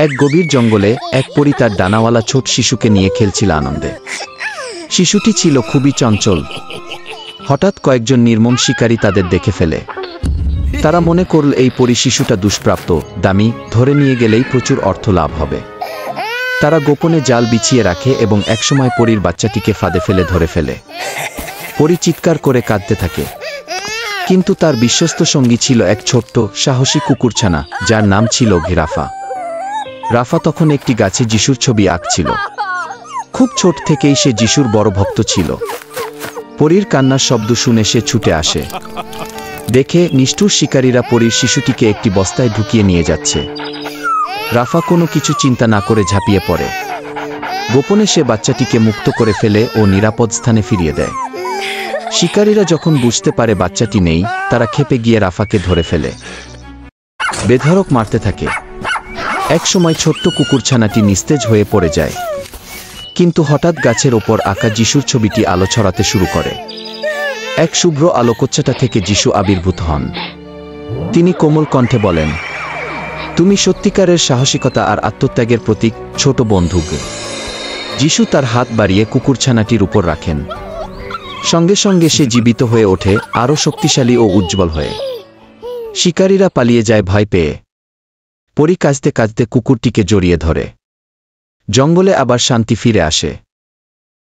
এক গভীর জঙ্গলে এক পরী তার ডানাওয়ালা ছোট শিশুকে নিয়ে খেলছিল আনন্দে। শিশুটি ছিল খুবই চঞ্চল। হঠাৎ কয়েকজন নির্মম শিকারী তাদের দেখে ফেলে। তারা মনে করল এই পরী শিশুটা দুষ্প্রাপ্য, দামি, ধরে নিয়ে গেলেই প্রচুর অর্থ লাভ হবে। তারা গোপনে জাল বিছিয়ে রাখে এবং একসময় পরীর বাচ্চাটিকে ফাঁদে ফেলে ধরে ফেলে। পরী চিৎকার করে কাঁদতে থাকে, কিন্তু তার বিশ্বস্ত সঙ্গী ছিল এক ছোট্ট সাহসী কুকুরছানা, যার নাম ছিল রাফা। রাফা তখন একটি গাছে যিশুর ছবি আঁকছিল। খুব ছোট থেকেই সে যিশুর বড় ভক্ত ছিল। পরীর কান্নার শব্দ শুনে সে ছুটে আসে। দেখে নিষ্ঠুর শিকারীরা পরীর শিশুটিকে একটি বস্তায় ঢুকিয়ে নিয়ে যাচ্ছে। রাফা কোনো কিছু চিন্তা না করে ঝাঁপিয়ে পড়ে। গোপনে সে বাচ্চাটিকে মুক্ত করে ফেলে ও নিরাপদ স্থানে ফিরিয়ে দেয়। শিকারীরা যখন বুঝতে পারে বাচ্চাটি নেই, তারা ক্ষেপে গিয়ে রাফাকে ধরে ফেলে, বেধড়ক মারতে থাকে। একসময় ছোট্ট কুকুরছানাটি নিস্তেজ হয়ে পড়ে যায়। কিন্তু হঠাৎ গাছের ওপর আঁকা যিশুর ছবিটি আলো ছড়াতে শুরু করে। এক শুভ্র আলোকচ্ছটা থেকে যিশু আবির্ভূত হন। তিনি কোমল কণ্ঠে বলেন, তুমি সত্যিকারের সাহসিকতা আর আত্মত্যাগের প্রতীক, ছোট বন্ধু। যিশু তার হাত বাড়িয়ে কুকুরছানাটির উপর রাখেন। সঙ্গে সঙ্গে সে জীবিত হয়ে ওঠে, আরও শক্তিশালী ও উজ্জ্বল হয়ে। শিকারীরা পালিয়ে যায় ভয় পেয়ে। পরী কাঁদতে কাঁদতে কুকুরটিকে জড়িয়ে ধরে। জঙ্গলে আবার শান্তি ফিরে আসে।